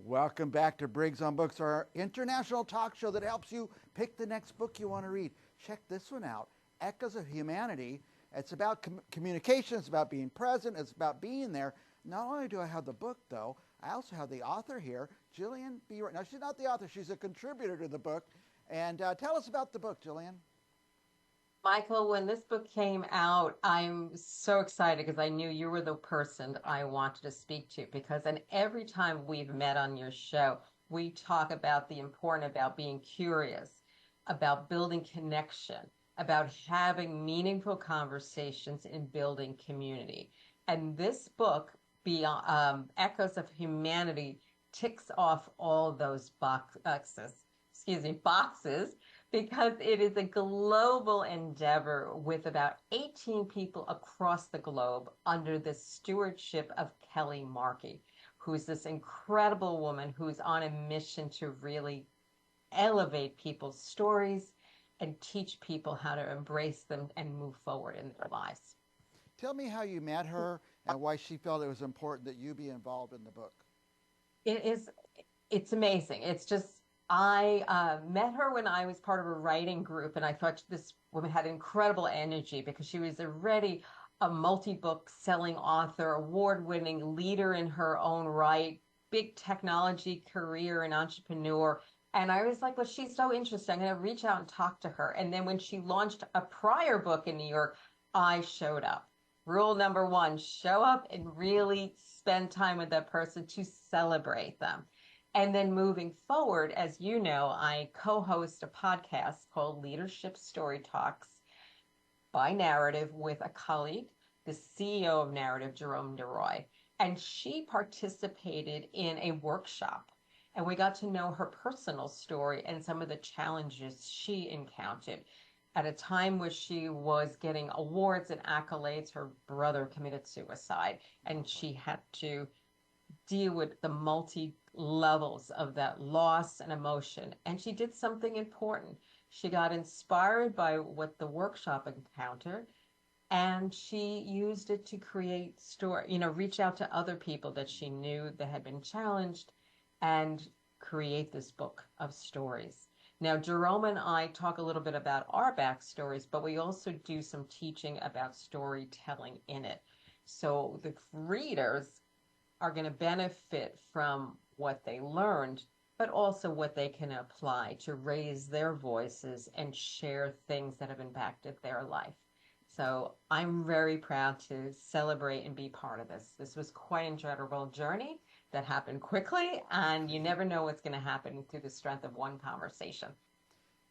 Welcome back to Briggs on Books, our international talk show that helps you pick the next book you want to read. Check this one out, Echoes of Humanity. It's about communication, it's about being present, it's about being there. Not only do I have the book, though, I also have the author here, Julienne B Ryan. Now, she's not the author, she's a contributor to the book. And tell us about the book, Julienne. Michael, when this book came out, I'm so excited because I knew you were the person I wanted to speak to. Because and every time we've met on your show, we talk about the important about being curious, about building connection, about having meaningful conversations and building community. And this book, Beyond Echoes of Humanity, ticks off all those boxes because it is a global endeavor with about 18 people across the globe under the stewardship of Kelly Markey, who's this incredible woman who's on a mission to really elevate people's stories and teach people how to embrace them and move forward in their lives. Tell me how you met her and why she felt it was important that you be involved in the book. It's amazing. It's just, I met her when I was part of a writing group, and I thought this woman had incredible energy because she was already a multi-book selling author, award-winning leader in her own right, big technology career and entrepreneur. And I was like, well, she's so interesting. I'm going to reach out and talk to her. And then when she launched a prior book in New York, I showed up. Rule number one, show up and really spend time with that person to celebrate them. And then moving forward, as you know, I co-host a podcast called Leadership Story Talks by Narrative with a colleague, the CEO of Narrative, Jerome DeRoy. And she participated in a workshop. And we got to know her personal story and some of the challenges she encountered. At a time where she was getting awards and accolades, her brother committed suicide, and she had to deal with the multi levels of that loss and emotion. And she did something important. She got inspired by what the workshop encountered, and she used it to create reach out to other people that she knew that had been challenged and create this book of stories. Now, Jerome and I talk a little bit about our backstories, but we also do some teaching about storytelling in it. So the readers are going to benefit from what they learned, but also what they can apply to raise their voices and share things that have impacted their life. So I'm very proud to celebrate and be part of this. This was quite an incredible journey that happened quickly, and you never know what's going to happen through the strength of one conversation.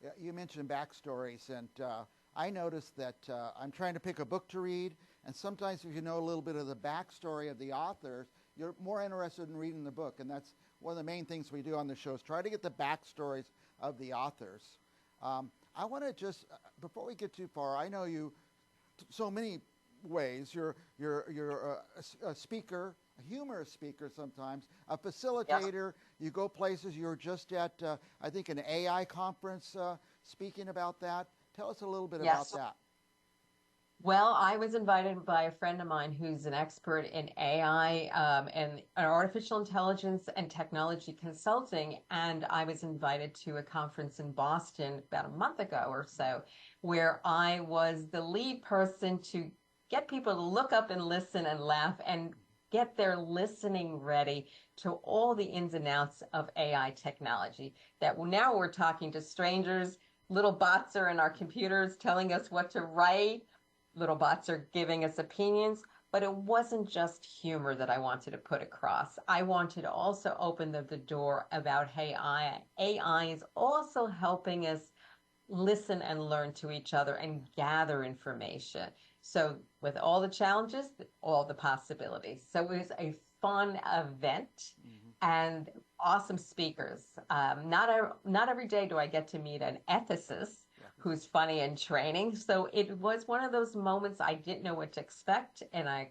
Yeah, you mentioned backstories, and I noticed that I'm trying to pick a book to read, and sometimes if you know a little bit of the backstory of the authors, you're more interested in reading the book, and that's one of the main things we do on the show is try to get the backstories of the authors. I want to just, before we get too far, I know you so many ways. You're a speaker, a humorist speaker sometimes, a facilitator. Yeah. You go places. You were just at, I think, an AI conference speaking about that. Tell us a little bit about that. Well, I was invited by a friend of mine who's an expert in AI and artificial intelligence and technology consulting, and I was invited to a conference in Boston about a month ago or so, where I was the lead person to get people to look up and listen and laugh and get their listening ready to all the ins and outs of AI technology. That now we're talking to strangers, little bots are in our computers telling us what to write, little bots are giving us opinions, but it wasn't just humor that I wanted to put across. I wanted to also open the door about AI is also helping us listen and learn to each other and gather information. So with all the challenges, all the possibilities. So it was a fun event and awesome speakers. Not every day do I get to meet an ethicist who's funny and training. So it was one of those moments I didn't know what to expect, and I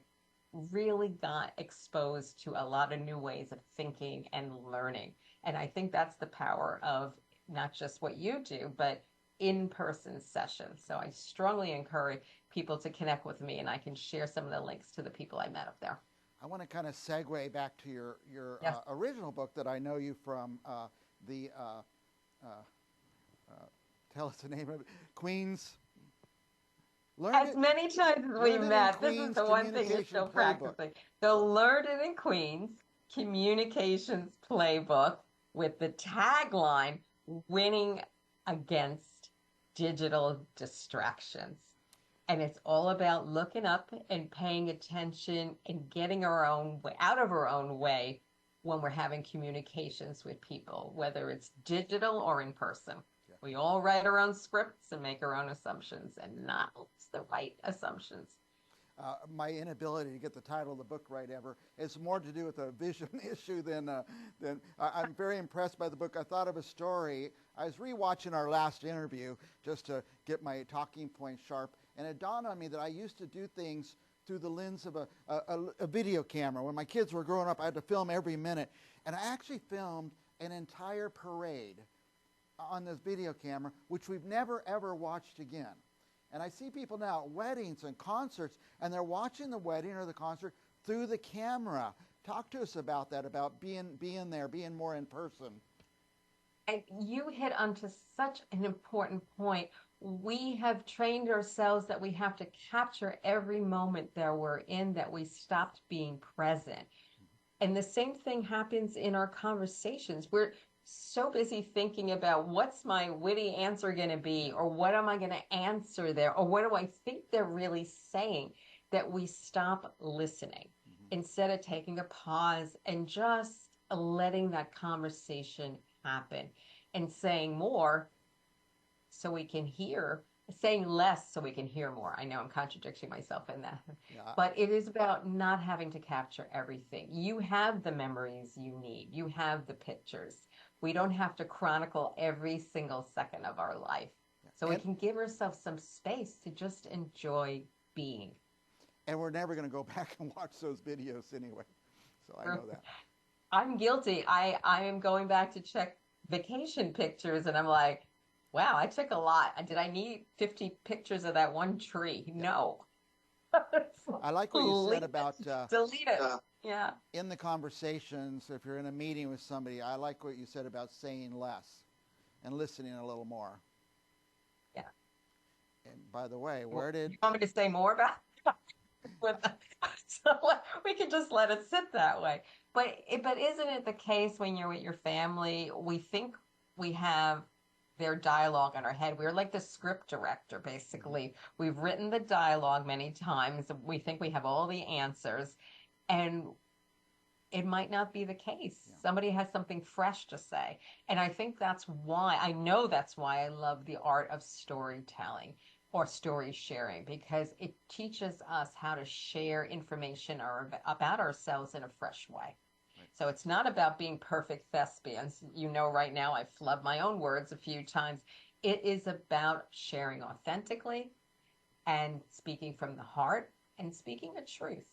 really got exposed to a lot of new ways of thinking and learning. And I think that's the power of not just what you do, but in-person sessions. So I strongly encourage people to connect with me, and I can share some of the links to the people I met up there. I want to kind of segue back to your Yes. original book that I know you from, the tell us the name of it, Queen's Learn As It, many times as we Learn It in met, this is Queen's the one thing you're Communication still Playbook. practicing. The Learned It in Queens Communications Playbook with the tagline, Winning Against Digital Distractions. And it's all about looking up and paying attention and getting our own way out of our own way when we're having communications with people, whether it's digital or in person. Yeah. We all write our own scripts and make our own assumptions, and not always the right assumptions. My inability to get the title of the book right ever is more to do with a vision issue than I'm very impressed by the book. I thought of a story. I was rewatching our last interview just to get my talking points sharp, and it dawned on me that I used to do things through the lens of a video camera. When my kids were growing up, I had to film every minute, and I actually filmed an entire parade on this video camera, which we've never ever watched again. And I see people now at weddings and concerts, and they're watching the wedding or the concert through the camera. Talk to us about that, about being there, being more in person. And you hit onto such an important point. We have trained ourselves that we have to capture every moment that we're in, that we stopped being present. And the same thing happens in our conversations. We're so busy thinking about what's my witty answer going to be, or what am I going to answer there, or what do I think they're really saying, that we stop listening instead of taking a pause and just letting that conversation happen, and saying more so we can hear, saying less so we can hear more. I know I'm contradicting myself in that, Yeah. but it is about not having to capture everything. You have the memories you need. You have the pictures. We don't have to chronicle every single second of our life. So we can give ourselves some space to just enjoy being. And we're never going to go back and watch those videos anyway. So I know that. I'm guilty. I am going back to check vacation pictures, and I'm like, wow, I took a lot. Did I need 50 pictures of that one tree? No. I like what you said about delete it. Yeah. In the conversations, if you're in a meeting with somebody, I like what you said about saying less and listening a little more. Yeah. And by the way, where did you want me to say more about so we can just let it sit that way. But isn't it the case when you're with your family, we think we have their dialogue in our head? We're like the script director, basically. We've written the dialogue many times. We think we have all the answers, and it might not be the case. Yeah. Somebody has something fresh to say. And I think that's why, I know that's why I love the art of storytelling or story sharing, because it teaches us how to share information or about ourselves in a fresh way. Right. So it's not about being perfect thespians. You know, right now I've flubbed my own words a few times. It is about sharing authentically and speaking from the heart and speaking a truth.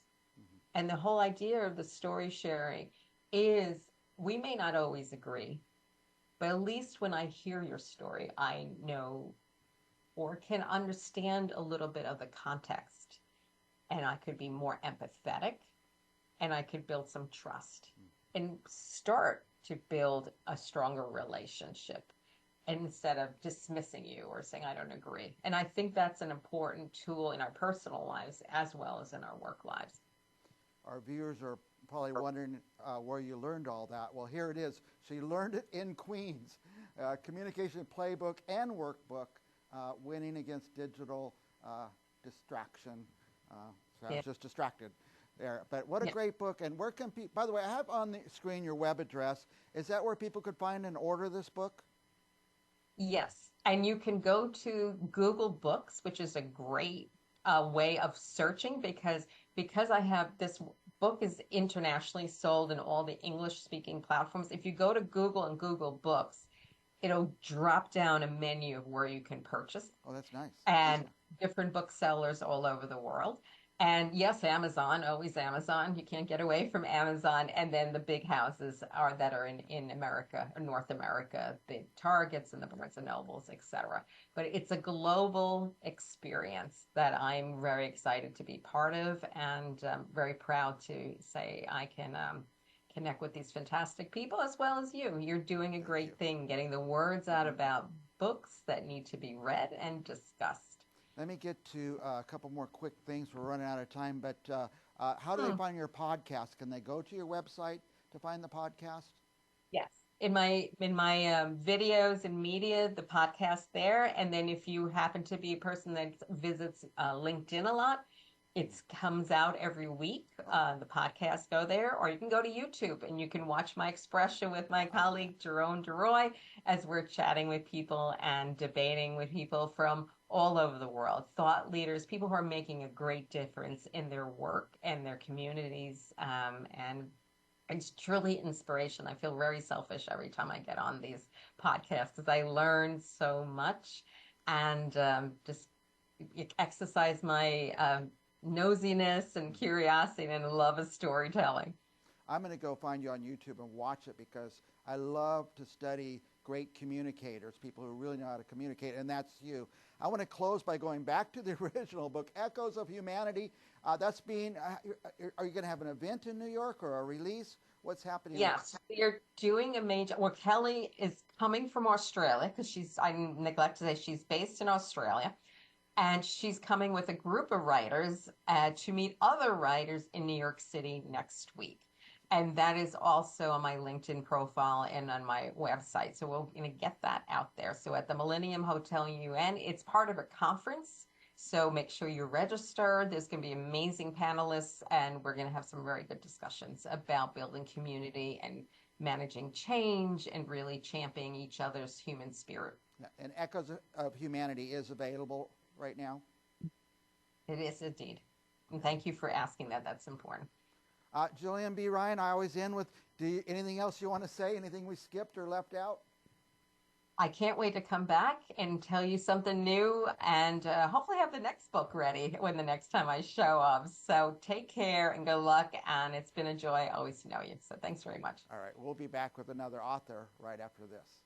And the whole idea of the story sharing is, we may not always agree, but at least when I hear your story, I know or can understand a little bit of the context, and I could be more empathetic, and I could build some trust and start to build a stronger relationship instead of dismissing you or saying, I don't agree. And I think that's an important tool in our personal lives as well as in our work lives. Our viewers are probably wondering where you learned all that. Well, here it is. She learned it in Queens. Communication Playbook and Workbook, Winning Against Digital Distraction. So I was just distracted there. But what a great book. And where can people, by the way, I have on the screen your web address. Is that where people could find and order this book? Yes. And you can go to Google Books, which is a great way of searching, because I have this book is internationally sold in all the English speaking platforms. If you go to Google and Google Books, it'll drop down a menu of where you can purchase. Oh, that's nice. And different booksellers all over the world. And yes, Amazon, always Amazon. You can't get away from Amazon. And then the big houses are that are in America, North America, the Targets and the Barnes and Nobles, etc. But it's a global experience that I'm very excited to be part of, and very proud to say I can connect with these fantastic people as well as you. You're doing a Thank you. great thing, getting the words out about books that need to be read and discussed. Let me get to a couple more quick things. We're running out of time, but how do they Hmm. find your podcast? Can they go to your website to find the podcast? Yes. In my videos and media, the podcast there, and then if you happen to be a person that visits LinkedIn a lot, it comes out every week. The podcasts go there, or you can go to YouTube and you can watch my expression with my I love that. colleague Jerome DeRoy as we're chatting with people and debating with people from all over the world, thought leaders, people who are making a great difference in their work and their communities, and it's truly inspiration. I feel very selfish every time I get on these podcasts because I learn so much, and just exercise my nosiness and curiosity and love of storytelling. I'm going to go find you on YouTube and watch it because I love to study great communicators, people who really know how to communicate, and that's you. I want to close by going back to the original book, Echoes of Humanity. Are you going to have an event in New York or a release? What's happening with Yes, we are doing a major. Well, Kelly is coming from Australia because I neglect to say she's based in Australia. And she's coming with a group of writers to meet other writers in New York City next week. And that is also on my LinkedIn profile and on my website. So we're going to get that out there. So at the Millennium Hotel UN, it's part of a conference. So make sure you register. There's going to be amazing panelists, and we're going to have some very good discussions about building community and managing change and really championing each other's human spirit. and Echoes of Humanity is available right now. It is indeed. And Okay. thank you for asking that. That's important. Julienne B. Ryan, I always end with, anything else you want to say? Anything we skipped or left out? I can't wait to come back and tell you something new, and hopefully have the next book ready when the next time I show up. So take care and good luck. And it's been a joy always to know you. So thanks very much. All right, we'll be back with another author right after this.